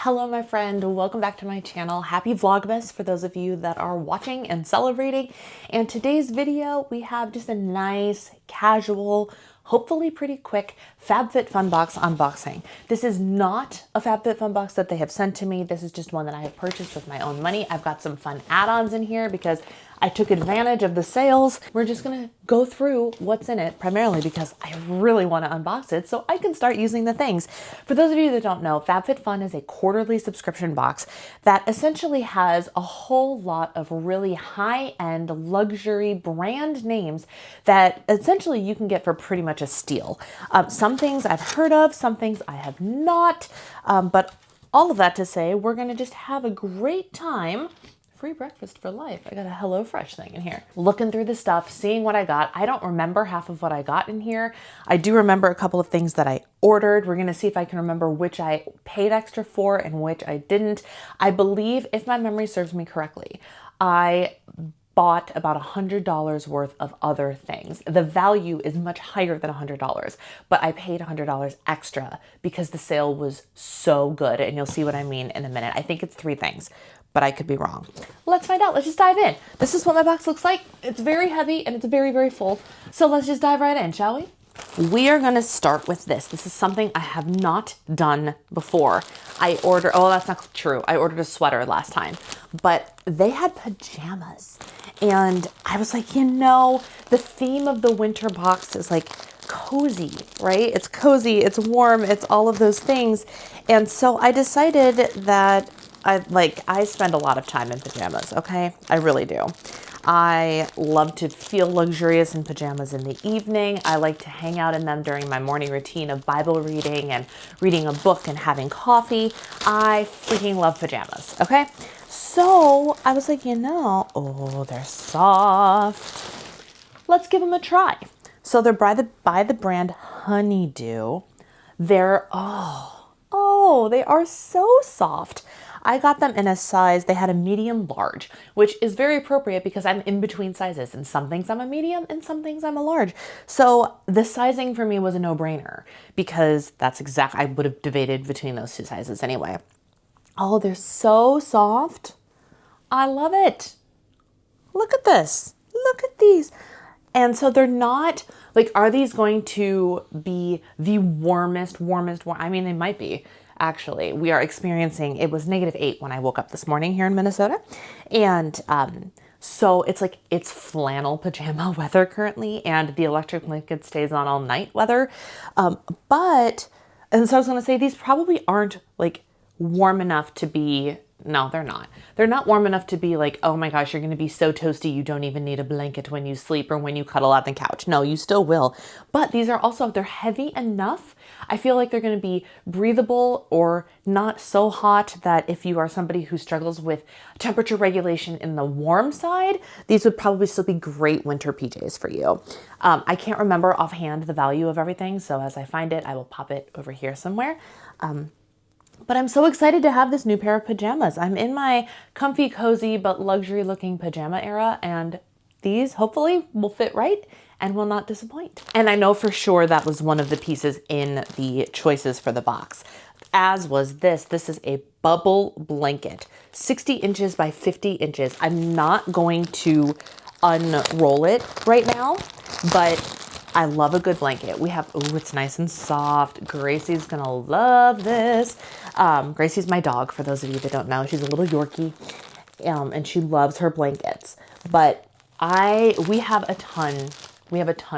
Hello, my friend. Welcome back to my channel. Happy Vlogmas for those of you that are watching and celebrating. And today's video, we have just a nice, casual, hopefully pretty quick FabFitFun box unboxing. This is not a FabFitFun box that they have sent to me. This is just one that I have purchased with my own money. I've got some fun add-ons in here because I took advantage of the sales. We're just gonna go through what's in it, primarily because I really wanna unbox it so I can start using the things. For those of you that don't know, FabFitFun is a quarterly subscription box that essentially has a whole lot of really high-end luxury brand names that essentially you can get for pretty much a steal. Some things I've heard of, some things I have not, but all of that to say, we're gonna just have a great time. Free breakfast for life. I got a HelloFresh thing in here. Looking through the stuff, seeing what I got. I don't remember half of what I got in here. I do remember a couple of things that I ordered. We're gonna see if I can remember which I paid extra for and which I didn't. I believe, if my memory serves me correctly, I bought about $100 worth of other things. The value is much higher than $100, but I paid $100 extra because the sale was so good. And you'll see what I mean in a minute. I think it's 3 things, but I could be wrong. Let's find out. Let's just dive in. This is what my box looks like. It's very heavy and it's very, very full. So let's just dive right in, shall we? We are gonna start with this. This is something I have not done before. Oh, that's not true. I ordered a sweater last time, but they had pajamas. And I was like, you know, the theme of the winter box is like cozy, right? It's cozy, it's warm, it's all of those things. And so I decided that I spend a lot of time in pajamas, okay? I really do. I love to feel luxurious in pajamas in the evening. I like to hang out in them during my morning routine of Bible reading and reading a book and having coffee. I freaking love pajamas, okay? So I was like, you know, oh, they're soft. Let's give them a try. So they're by the brand Honeydew. They're, they are so soft. I got them in a size, they had a medium large, which is very appropriate because I'm in between sizes, and some things I'm a medium and some things I'm a large. So the sizing for me was a no-brainer because I would have debated between those 2 sizes anyway. Oh, they're so soft. I love it. Look at this. Look at these. And so they're not, like, are these going to be the warmest, I mean, they might be. Actually, we are experiencing, it was -8 when I woke up this morning here in Minnesota. And so it's flannel pajama weather currently, and the electric blanket stays on all night weather. And so I was going to say, these probably aren't like warm enough to be, no, they're not. They're not warm enough to be like, oh my gosh, you're going to be so toasty you don't even need a blanket when you sleep or when you cuddle on the couch. No, you still will. But these are also, they're heavy enough. I feel like they're going to be breathable or not so hot that if you are somebody who struggles with temperature regulation in the warm side, these would probably still be great winter PJs for you. I can't remember offhand the value of everything. So as I find it, I will pop it over here somewhere. But I'm so excited to have this new pair of pajamas. I'm in my comfy, cozy, but luxury looking pajama era, and these hopefully will fit right and will not disappoint. And I know for sure that was one of the pieces in the choices for the box, as was this. This is a bubble blanket, 60 inches by 50 inches. I'm not going to unroll it right now, but I love a good blanket. We have, oh, it's nice and soft. Gracie's gonna love this. Gracie's my dog, for those of you that don't know. She's a little Yorkie, and she loves her blankets. But we have a ton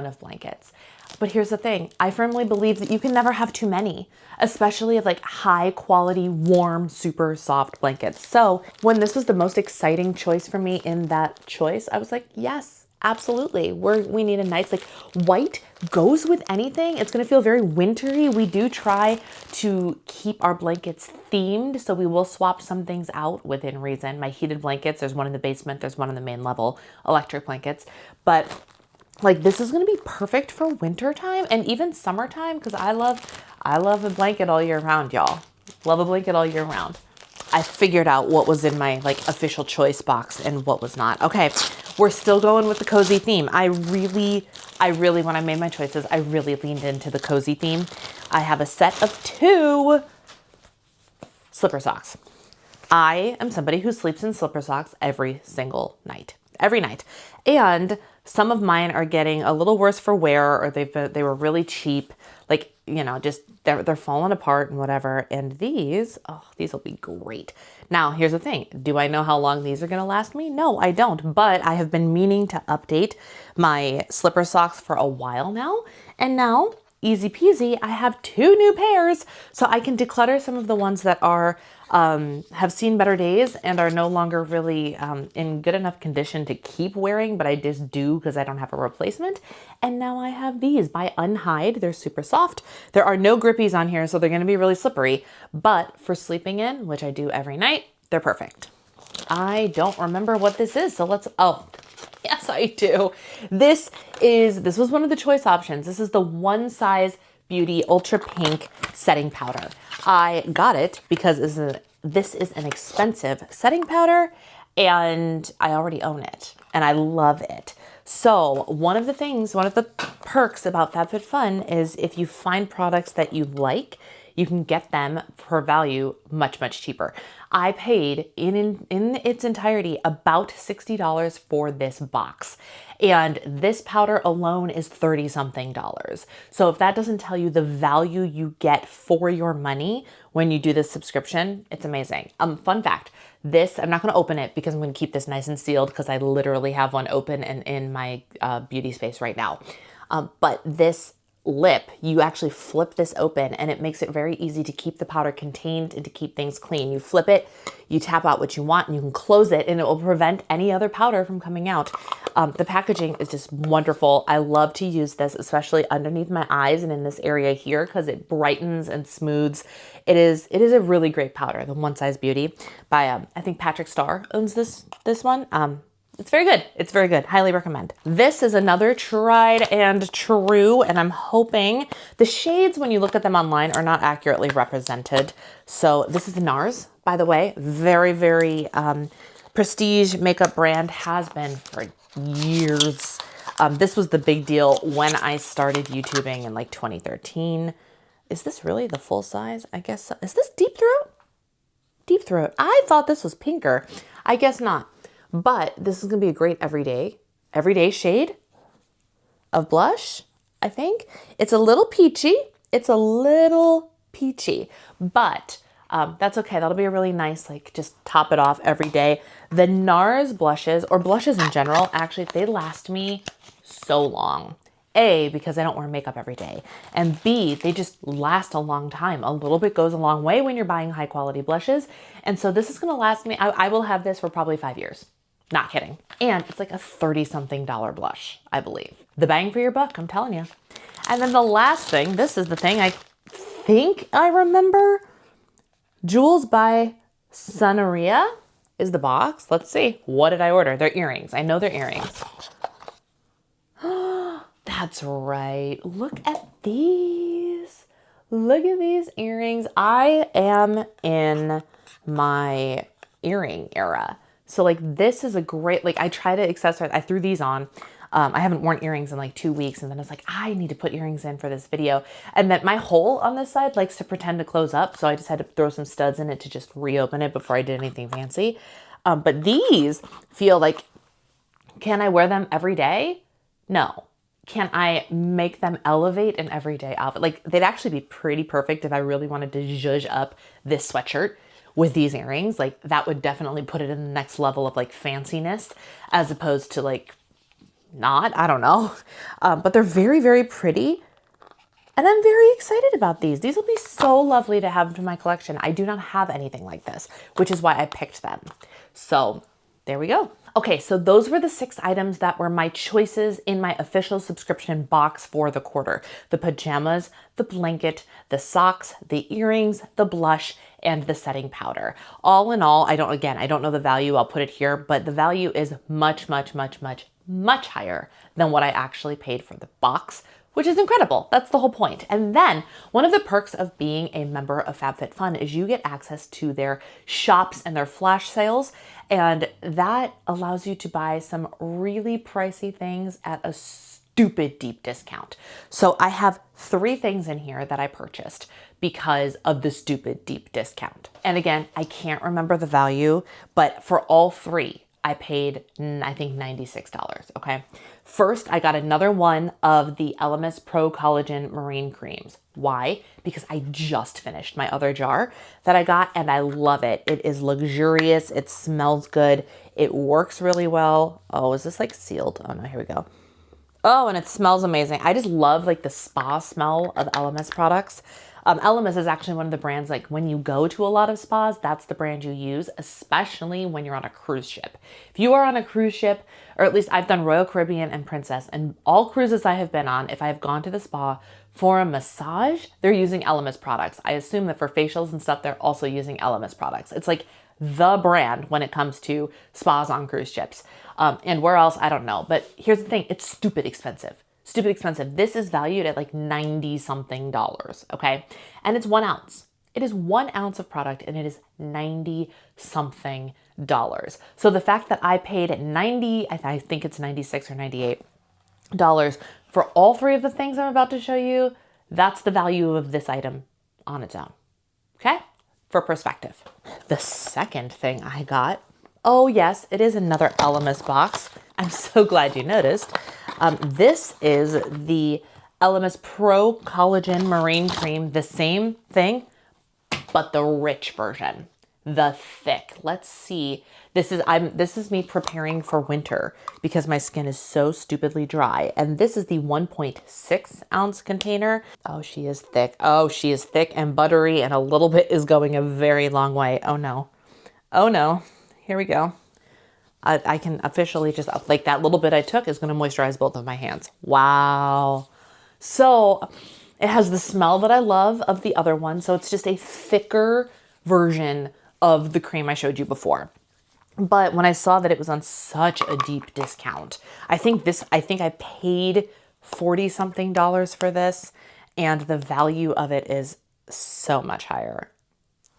of blankets. But here's the thing. I firmly believe that you can never have too many, especially of like high quality, warm, super soft blankets. So when this was the most exciting choice for me in that choice, I was like, yes, absolutely. We need a nice, like, white goes with anything. It's going to feel very wintry. We do try to keep our blankets themed, so we will swap some things out within reason. My heated blankets, there's one in the basement, there's one on the main level, electric blankets. But like, this is going to be perfect for winter time and even summertime, because I love a blanket all year round, y'all. Love a blanket all year round. I figured out what was in my like official choice box and what was not. Okay, we're still going with the cozy theme. I really, when I made my choices, I really leaned into the cozy theme. I have a set of 2 slipper socks. I am somebody who sleeps in slipper socks every single night, every night. And some of mine are getting a little worse for wear, or they were really cheap. Like, you know, just they're falling apart and whatever. And these, oh, these will be great. Now, here's the thing. Do I know how long these are going to last me? No, I don't. But I have been meaning to update my slipper socks for a while now. And now, easy peasy, I have 2 new pairs. So I can declutter some of the ones that are have seen better days and are no longer really in good enough condition to keep wearing, but I just do because I don't have a replacement. And now I have these by Unhide. They're super soft. There are no grippies on here, so they're going to be really slippery. But for sleeping in, which I do every night, they're perfect. I don't remember what this is, so let's, oh, yes, I do. This was one of the choice options. This is the One Size Beauty Ultra Pink Setting Powder. I got it because this is an expensive setting powder and I already own it and I love it. So one of the perks about FabFitFun is if you find products that you like, you can get them for value much, much cheaper. I paid in its entirety about $60 for this box. And this powder alone is $30-something. So if that doesn't tell you the value you get for your money when you do this subscription, it's amazing. Fun fact, this, I'm not gonna open it because I'm gonna keep this nice and sealed because I literally have one open and in my beauty space right now. But this lip, you actually flip this open and it makes it very easy to keep the powder contained and to keep things clean. You flip it, you tap out what you want, and you can close it and it will prevent any other powder from coming out. The packaging is just wonderful. I love to use this, especially underneath my eyes and in this area here because it brightens and smooths. It is a really great powder, the One Size Beauty by, I think Patrick Starr owns this one. It's very good. It's very good. Highly recommend. This is another tried and true, and I'm hoping the shades, when you look at them online, are not accurately represented. So this is NARS, by the way. Very, very prestige makeup brand, has been for years. This was the big deal when I started YouTubing in like 2013. Is this really the full size? I guess so. Is this Deep Throat? Deep Throat. I thought this was pinker. I guess not. But this is going to be a great everyday shade of blush, I think. It's a little peachy. But that's okay. That'll be a really nice, like, just top it off every day. The NARS blushes, or blushes in general, actually, they last me so long. A, because I don't wear makeup every day. And B, they just last a long time. A little bit goes a long way when you're buying high quality blushes. And so this is going to last me, I will have this for probably 5 years. Not kidding. And it's like a $30-something blush, I believe. The bang for your buck, I'm telling you. And then the last thing, this is the thing I think I remember. Jewels by Sonaria is the box. Let's see. What did I order? They're earrings. I know they're earrings. That's right. Look at these. Look at these earrings. I am in my earring era. So like this is a great, like I try to accessorize, I threw these on. I haven't worn earrings in like 2 weeks and then I was like, I need to put earrings in for this video. And then my hole on this side likes to pretend to close up. So I just had to throw some studs in it to just reopen it before I did anything fancy. But these feel like, can I wear them every day? No. Can I make them elevate an everyday outfit? Like they'd actually be pretty perfect if I really wanted to zhuzh up this sweatshirt with these earrings. Like that would definitely put it in the next level of like fanciness as opposed to like not, I don't know. But they're very, very pretty. And I'm very excited about these. These will be so lovely to have in my collection. I do not have anything like this, which is why I picked them. So there we go. Okay, so those were the 6 items that were my choices in my official subscription box for the quarter. The pajamas, the blanket, the socks, the earrings, the blush, and the setting powder. All in all, I don't know the value, I'll put it here, but the value is much, much, much, much, much higher than what I actually paid for the box, which is incredible. That's the whole point. And then one of the perks of being a member of FabFitFun is you get access to their shops and their flash sales. And that allows you to buy some really pricey things at a stupid deep discount. So I have 3 things in here that I purchased. because of the stupid deep discount. And again, I can't remember the value, but for all three, I paid, I think, $96, okay? First, I got another one of the Elemis Pro Collagen Marine Creams. Why? Because I just finished my other jar that I got and I love it. It is luxurious, it smells good, it works really well. Oh, is this like sealed? Oh no, here we go. Oh, and it smells amazing. I just love like the spa smell of Elemis products. Elemis is actually one of the brands, like when you go to a lot of spas, that's the brand you use, especially when you're on a cruise ship. If you are on a cruise ship, or at least I've done Royal Caribbean and Princess, and all cruises I have been on, if I've gone to the spa for a massage, they're using Elemis products. I assume that for facials and stuff, they're also using Elemis products. It's like the brand when it comes to spas on cruise ships. And where else, I don't know. But here's the thing, it's stupid expensive. Stupid expensive. This is valued at like 90 something dollars, okay? And it's 1 ounce. It is 1 ounce of product and it is 90 something dollars. So the fact that I paid 90, I think it's 96 or 98 dollars for all three of the things I'm about to show you, that's the value of this item on its own, okay? For perspective. The second thing I got, oh yes, it is another Elemis box. I'm so glad you noticed. This is the Elemis Pro Collagen Marine Cream, the same thing, but the rich version, the thick. Let's see. This is me preparing for winter because my skin is so stupidly dry. And this is the 1.6 ounce container. Oh, she is thick. Oh, she is thick and buttery, and a little bit is going a very long way. Oh no. Oh no. Here we go. I can officially just, like that little bit I took is going to moisturize both of my hands. Wow. So it has the smell that I love of the other one. So it's just a thicker version of the cream I showed you before. But when I saw that it was on such a deep discount, I think I paid 40 something dollars for this, and the value of it is so much higher.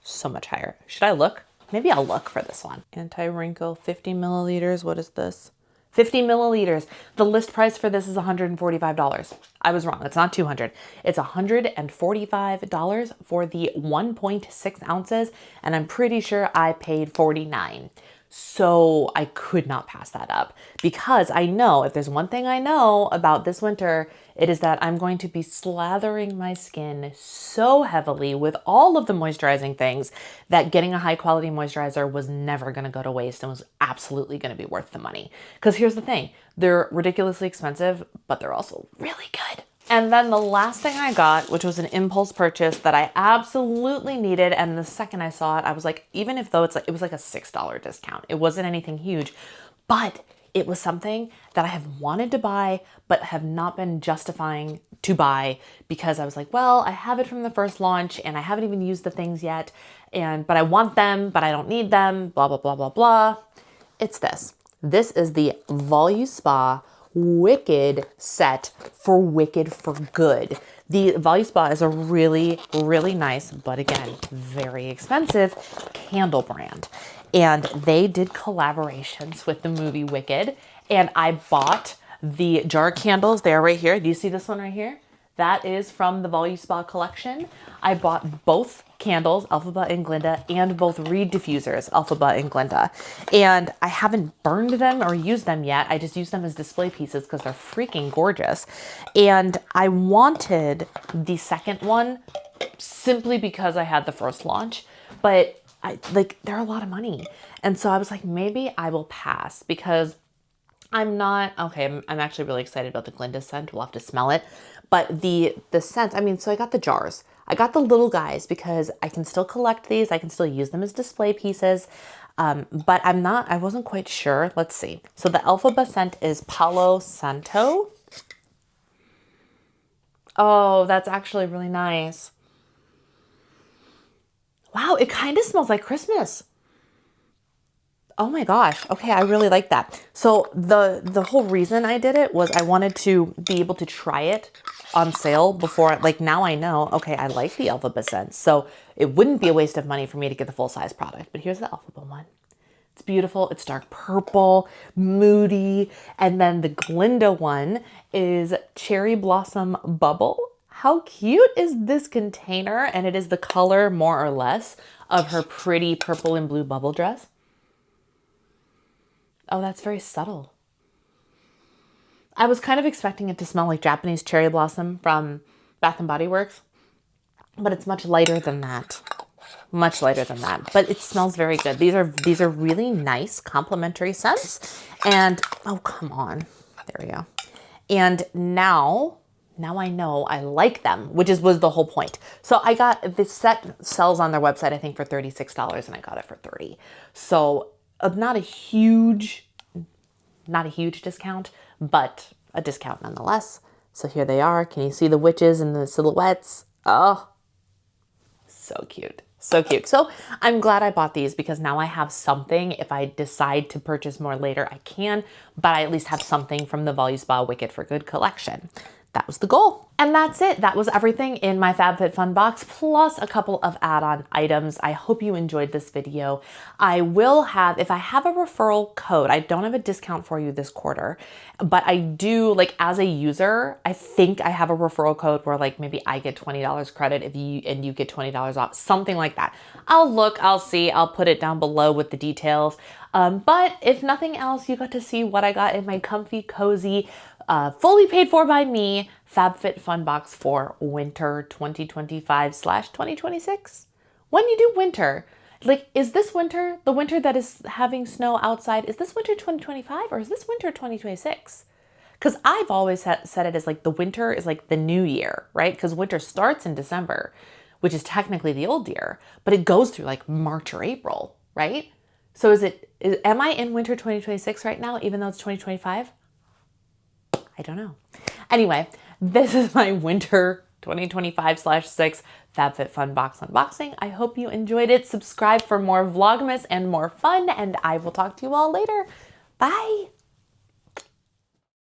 So much higher. Should I look? Maybe I'll look for this one. Anti-wrinkle, 50 milliliters. What is this? 50 milliliters. The list price for this is $145. I was wrong. It's not $200. It's $145 for the 1.6 ounces. And I'm pretty sure I paid $49. So I could not pass that up because I know if there's one thing I know about this winter, it is that I'm going to be slathering my skin so heavily with all of the moisturizing things that getting a high quality moisturizer was never going to go to waste and was absolutely going to be worth the money. Because here's the thing, they're ridiculously expensive, but they're also really good. And then the last thing I got, which was an impulse purchase that I absolutely needed. And the second I saw it, I was like, even if though it was like a $6 discount, it wasn't anything huge, but it was something that I have wanted to buy, but have not been justifying to buy because I was like, well, I have it from the first launch and I haven't even used the things yet. But I want them, but I don't need them, blah, blah, blah, blah, blah. It's this. This is the Voluspa Wicked set for Wicked for Good. The Voluspa is a really, really nice, but again, very expensive candle brand. And they did collaborations with the movie Wicked. And I bought the jar candles. They are right here. Do you see this one right here? That is from the Voluspa collection. I bought both candles, Elphaba and Glinda, and both reed diffusers, Elphaba and Glinda. And I haven't burned them or used them yet. I just used them as display pieces because they're freaking gorgeous. And I wanted the second one simply because I had the first launch, but they're a lot of money. And so I was like, maybe I will pass because I'm actually really excited about the Glinda scent. We'll have to smell it. But the scents, so I got the jars. I got the little guys because I can still collect these. I can still use them as display pieces. But I wasn't quite sure. Let's see. So the Elphaba scent is Palo Santo. Oh, that's actually really nice. Wow, it kind of smells like Christmas. Oh my gosh. Okay, I really like that. So the whole reason I did it was I wanted to be able to try it on sale before, now I know, okay, I like the Elphaba scent. So it wouldn't be a waste of money for me to get the full size product. But here's the Elphaba one. It's beautiful. It's dark purple, moody. And then the Glinda one is Cherry Blossom Bubble. How cute is this container? And it is the color, more or less, of her pretty purple and blue bubble dress. Oh, that's very subtle. I was kind of expecting it to smell like Japanese cherry blossom from Bath and Body Works, but it's much lighter than that. Much lighter than that, but it smells very good. These are really nice complimentary scents. And oh, come on. There we go. And now I know I like them, which was the whole point. So I got this set, sells on their website, I think for $36, and I got it for $30. So not a huge discount, but a discount nonetheless. So here they are. Can you see the witches and the silhouettes? Oh, so cute. So cute. So I'm glad I bought these because now I have something. If I decide to purchase more later, I can, but I at least have something from the Voluspa Wicked for Good collection. That was the goal. And that's it. That was everything in my FabFitFun box, plus a couple of add-on items. I hope you enjoyed this video. I will have, if I have a referral code, I don't have a discount for you this quarter, but I do, like as a user, I think I have a referral code where like maybe I get $20 credit and you get $20 off, something like that. I'll look, I'll see, I'll put it down below with the details. But if nothing else, you got to see what I got in my comfy, cozy, fully paid for by me FabFitFun box for winter 2025/2026. When you do winter, like, is this winter, the winter that is having snow outside, is this winter 2025 or is this winter 2026? Because I've always said it as like the winter is like the new year, right? Because winter starts in December, which is technically the old year, but it goes through like March or April, right? So am I in winter 2026 right now, even though it's 2025? I don't know. Anyway, this is my winter 2025/6 FabFitFun box unboxing. I hope you enjoyed it. Subscribe for more Vlogmas and more fun, and I will talk to you all later. Bye.